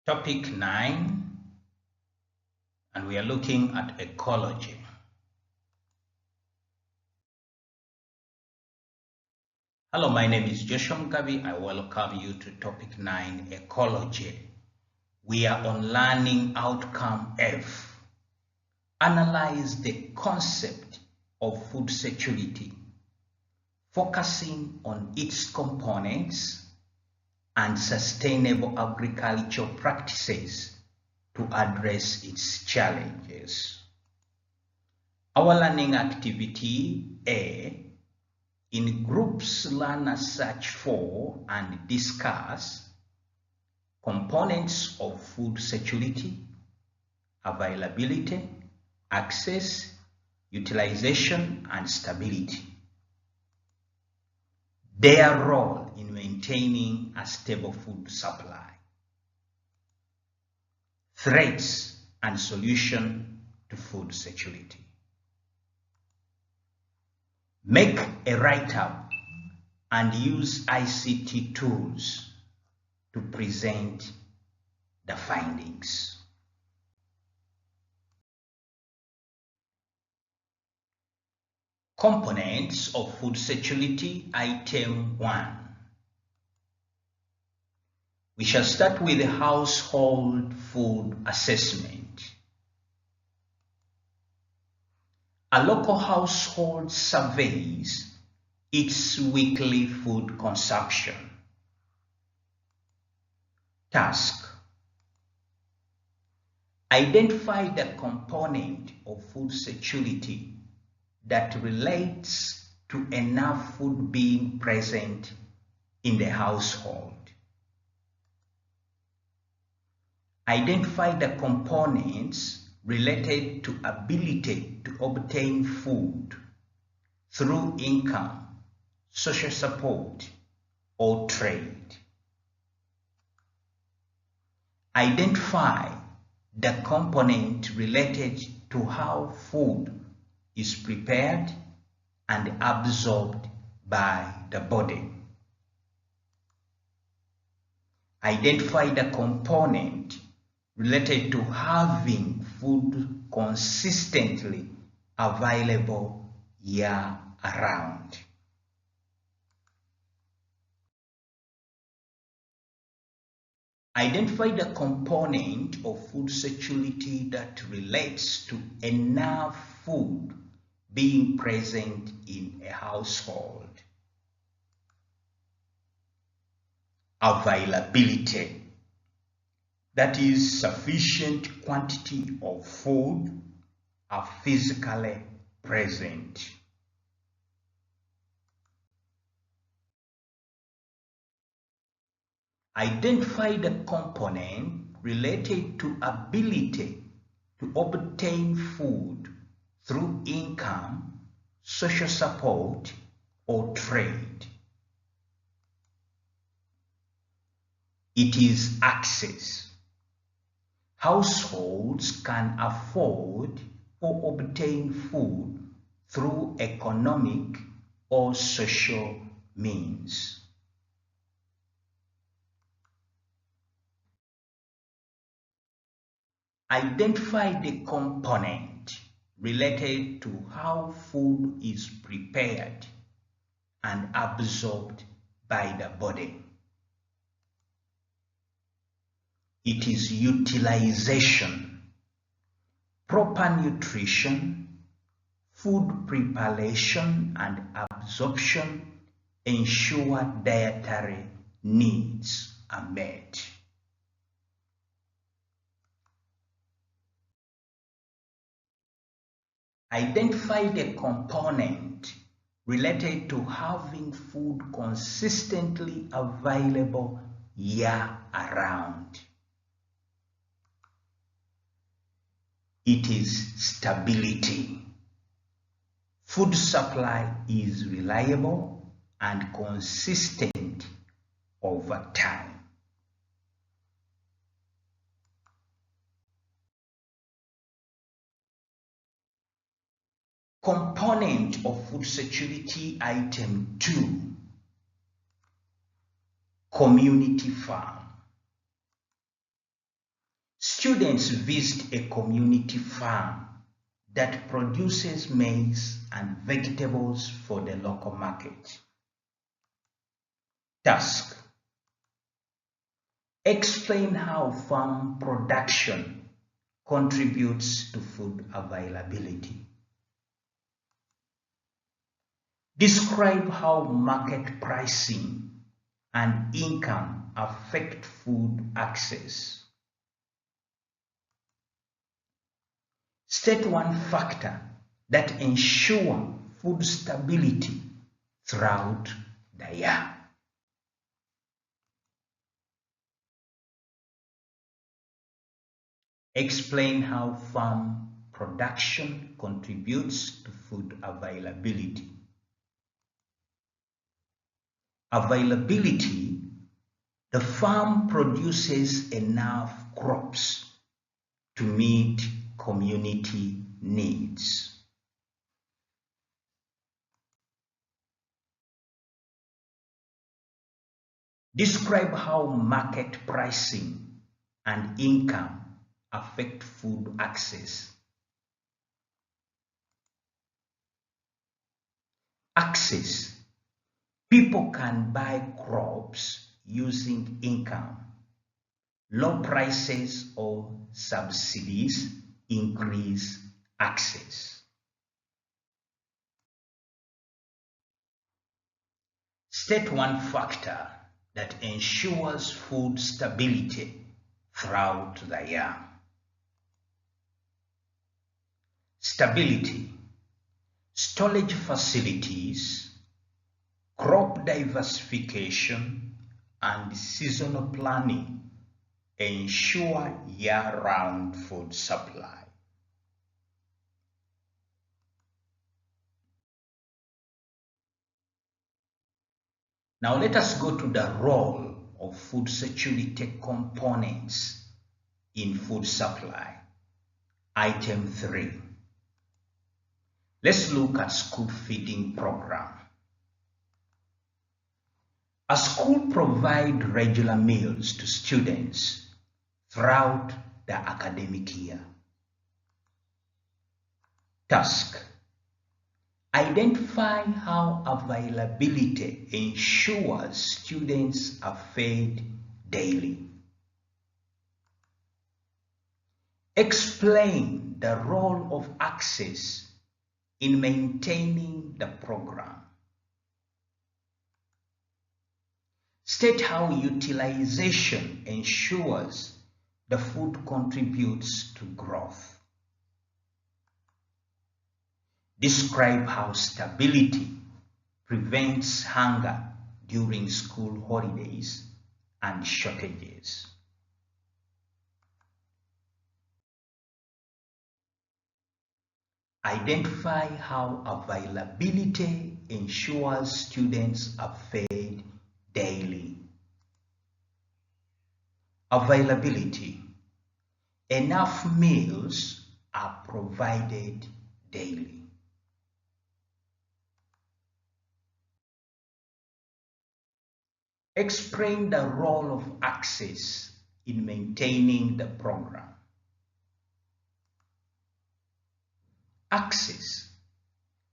Topic 9, and we are looking at ecology. Hello, my name is Joshua Mugabi. I welcome you to topic 9, ecology. We are on learning outcome F. Analyze the concept of food security, focusing on its components and sustainable agricultural practices to address its challenges. Our learning activity A. In groups, learners search for and discuss components of food security, availability, access, utilization, and stability. Their role in maintaining a stable food supply. Threats and solution to food security. Make a write-up and use ICT tools to present the findings. Components of food security, item 1. We shall start with the household food assessment. A local household surveys its weekly food consumption. Task. Identify the component of food security that relates to enough food being present in the household. Identify the components related to ability to obtain food through income, social support, or trade. Identify the component related to how food is prepared and absorbed by the body. Identify the component related to having food consistently available year-round. Identify the component of food security that relates to enough food being present in a household. Availability. That is, sufficient quantity of food are physically present. Identify the component related to ability to obtain food through income, social support, or trade. It is access. Households can afford or obtain food through economic or social means. Identify the component related to how food is prepared and absorbed by the body. It is utilization, proper nutrition, food preparation and absorption ensure dietary needs are met. Identify the component related to having food consistently available year-round. It is stability. Food supply is reliable and consistent over time. Component of food security, item 2. Community farm. Students visit a community farm that produces maize and vegetables for the local market. Task: explain how farm production contributes to food availability. Describe how market pricing and income affect food access. State one factor that ensures food stability throughout the year. Explain how farm production contributes to food availability. Availability: the farm produces enough crops to meet community needs. Describe how market pricing and income affect food access. Access: people can buy crops using income. Low prices or subsidies increase access. State one factor that ensures food stability throughout the year. Stability: storage facilities, crop diversification, and seasonal planning ensure year-round food supply. Now let us go to the role of food security components in food supply. Item 3. Let's look at school feeding program. A school provides regular meals to students throughout the academic year. Task: identify how availability ensures students are fed daily. Explain the role of access in maintaining the program. State how utilization ensures the food contributes to growth. Describe how stability prevents hunger during school holidays and shortages. Identify how availability ensures students are fed daily. Availability: enough meals are provided daily. Explain the role of access in maintaining the program. Access: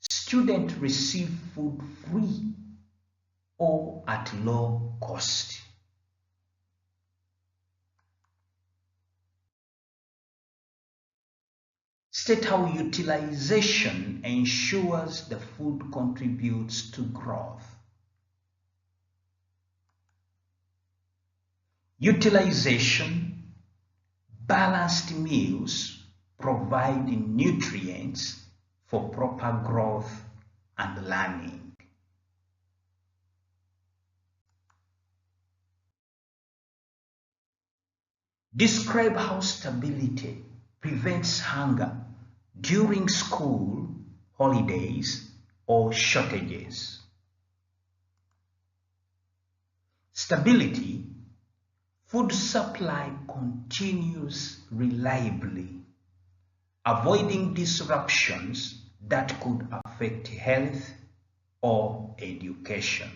students receive food free or at low cost. State how utilization ensures the food contributes to growth. Utilization: balanced meals provide nutrients for proper growth and learning. Describe how stability prevents hunger during school holidays or shortages. Stability: food supply continues reliably, avoiding disruptions that could affect health or education.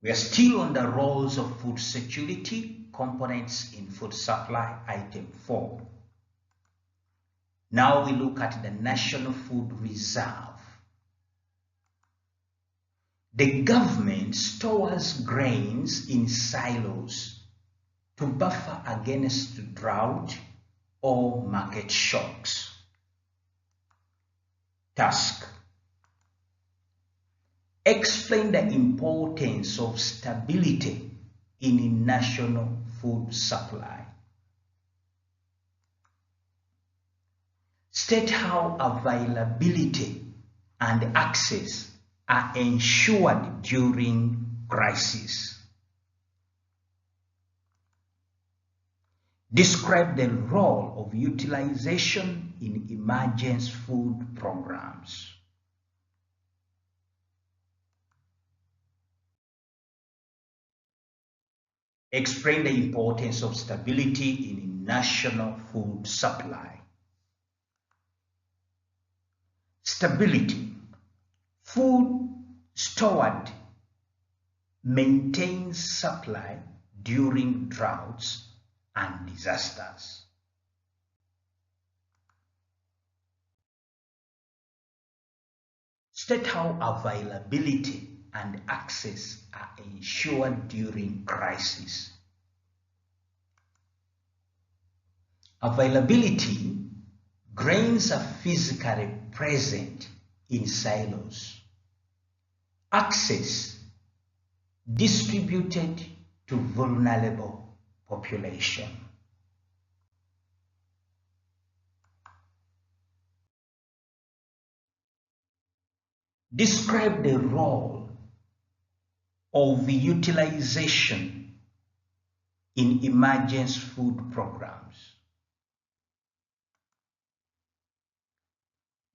We are still on the roles of food security, components in food supply, item 4. Now we look at the National Food Reserve. The government stores grains in silos to buffer against drought or market shocks. Task: explain the importance of stability in national food supply. State how availability and access are ensured during crisis. Describe the role of utilization in emergency food programs. Explain the importance of stability in national food supply. Stability. Food stored maintains supply during droughts and disasters. State how availability and access are ensured during crisis. Availability: grains are physically present in silos. Access: distributed to vulnerable population. Describe the role of the utilization in emergency food programs.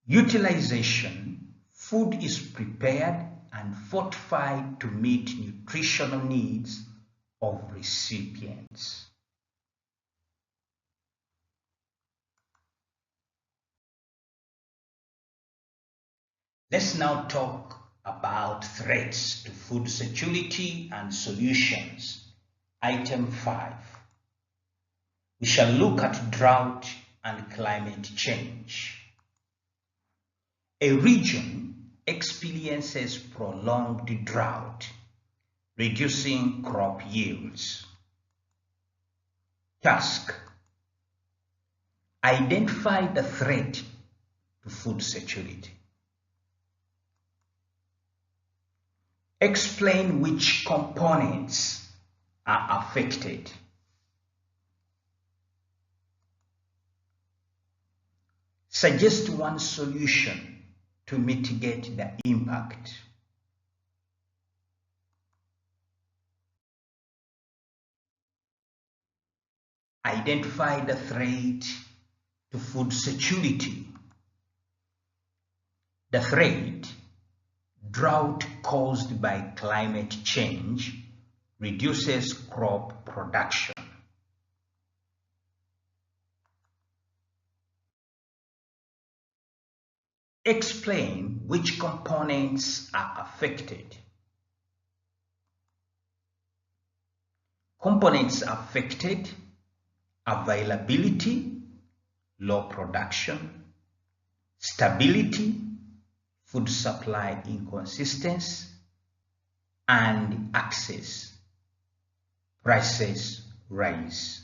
Utilization: food is prepared and fortified to meet nutritional needs of recipients. Let's now talk about threats to food security and solutions. Item 5. We shall look at drought and climate change. A region experiences prolonged drought, reducing crop yields. Task: identify the threat to food security. Explain which components are affected. Suggest one solution to mitigate the impact. Identify the threat to food security. The threat: drought caused by climate change reduces crop production. Explain which components are affected. Components affected: availability, low production; stability, food supply inconsistency; and access, prices rise.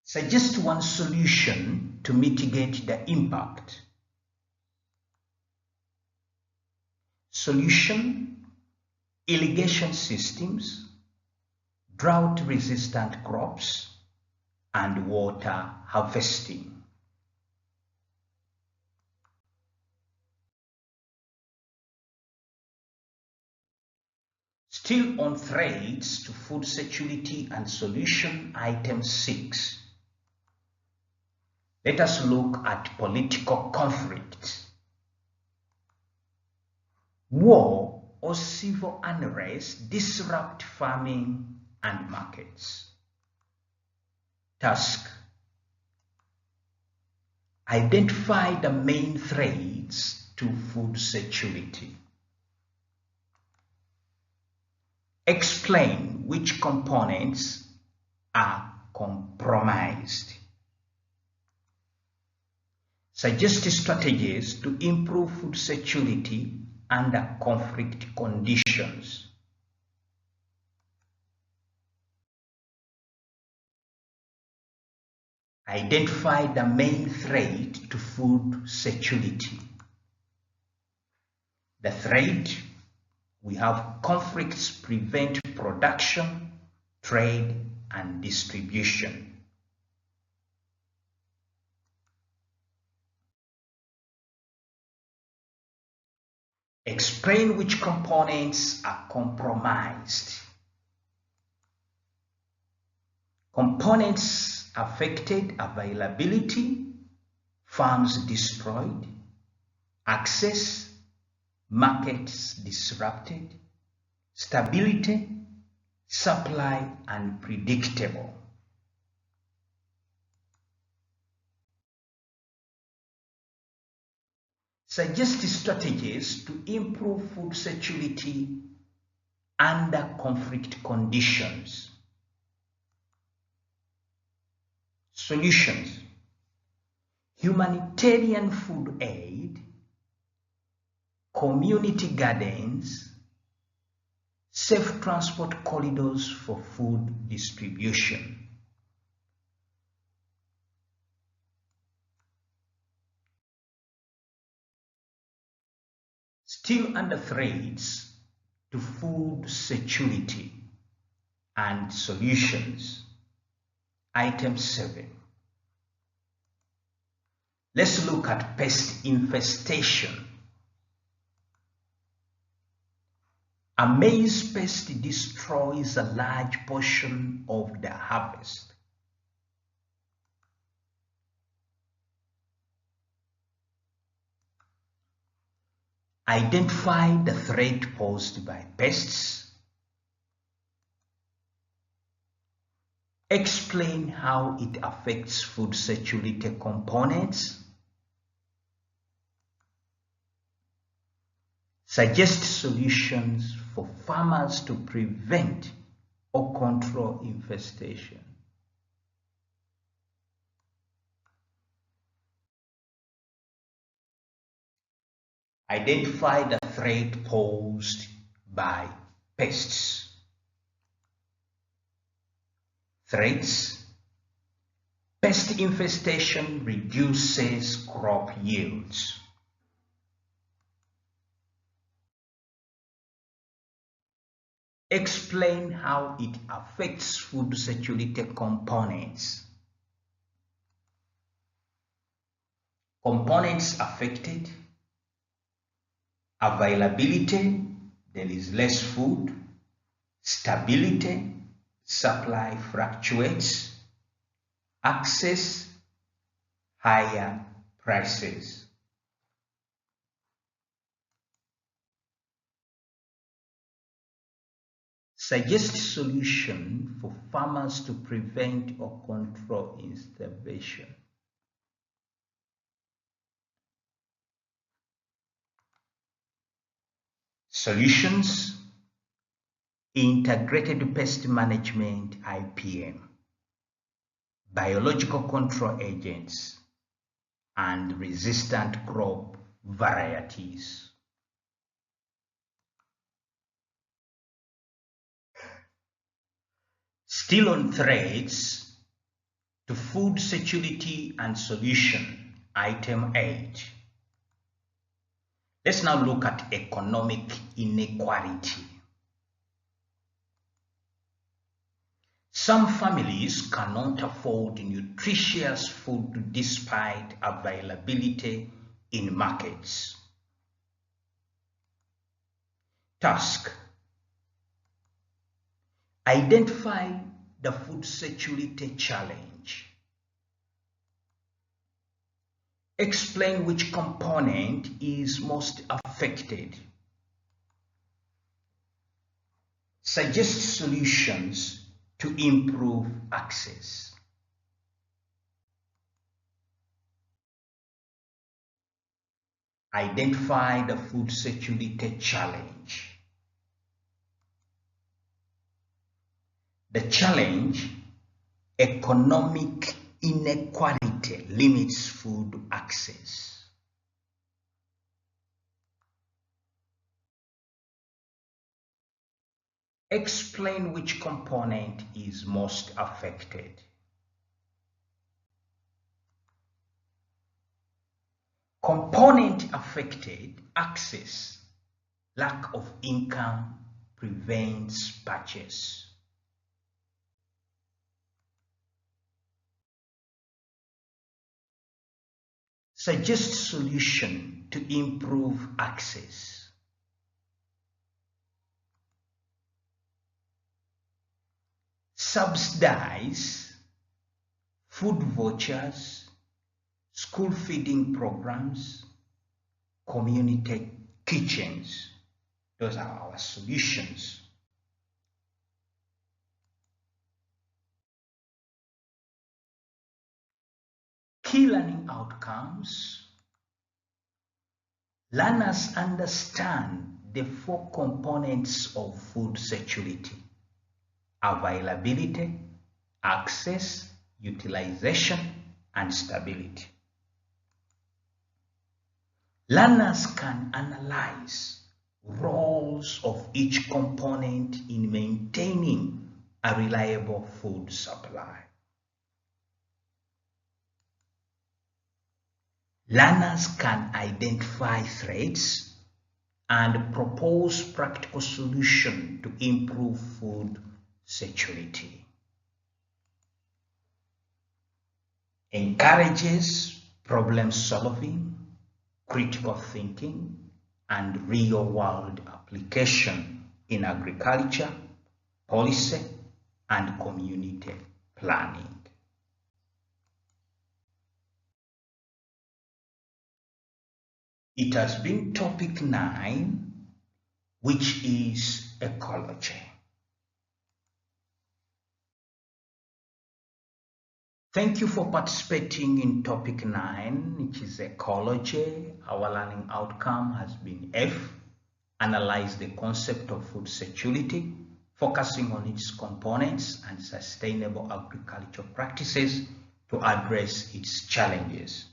Suggest one solution to mitigate the impact. Solution: irrigation systems, drought-resistant crops, and water harvesting. Still on threats to food security and solution, item 6. Let us look at political conflict. War or civil unrest disrupt farming and markets. Task: Identify the main threats to food security. Explain which components are compromised. Suggest strategies to improve food security under conflict conditions. Identify the main threat to food security. The threat, we have conflicts prevent production, trade, and distribution. Explain which components are compromised. Components affected: availability, farms destroyed, access, markets disrupted, stability, supply unpredictable. Suggest strategies to improve food security under conflict conditions. Solutions: humanitarian food aid, community gardens, safe transport corridors for food distribution. Still under threats to food security and solutions. Item 7. Let's look at pest infestation. A maize pest destroys a large portion of the harvest. Identify the threat posed by pests. Explain how it affects food security components. Suggest solutions for farmers to prevent or control infestation. Identify the threat posed by pests. Threats: pest infestation reduces crop yields. Explain how it affects food security components. Components affected: availability, there is less food; stability, supply fluctuates; access, higher prices. Suggest solution for farmers to prevent or control starvation. Solutions: integrated pest management (IPM), biological control agents, and resistant crop varieties. Still on threats to food security and solution, item 8. Let's now look at economic inequality. Some families cannot afford nutritious food despite availability in markets. Task: identify the food security challenge. Explain which component is most affected. Suggest solutions to improve access. Identify the food security challenge. The challenge: economic inequality limits food access. Explain which component is most affected. Component affected: access. Lack of income prevents purchase. Suggest solution to improve access. Subsidize food vouchers, school feeding programs, community kitchens. Those are our solutions. Key learning outcomes. Learners understand the 4 components of food security: availability, access, utilization, and stability. Learners can analyze roles of each component in maintaining a reliable food supply. Learners can identify threats and propose practical solutions to improve food security. Encourages problem solving, critical thinking, and real-world application in agriculture, policy, and community planning. It has been topic 9, which is ecology. Thank you for participating in topic 9, which is ecology. Our learning outcome has been F. Analyze the concept of food security, focusing on its components and sustainable agricultural practices to address its challenges.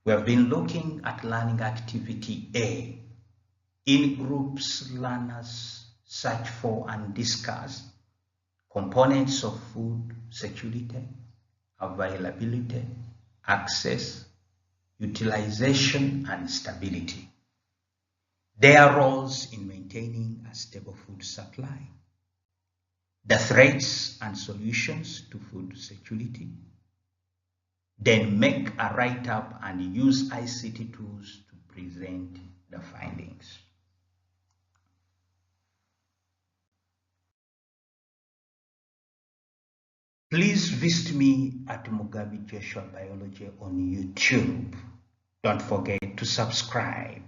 We have been looking at learning activity A. In groups, learners search for and discuss components of food security, availability, access, utilization, and stability. Their roles in maintaining a stable food supply, the threats and solutions to food security. Then make a write-up and use ICT tools to present the findings. Please visit me at Mugabi Joshua Biology on YouTube. Don't forget to subscribe.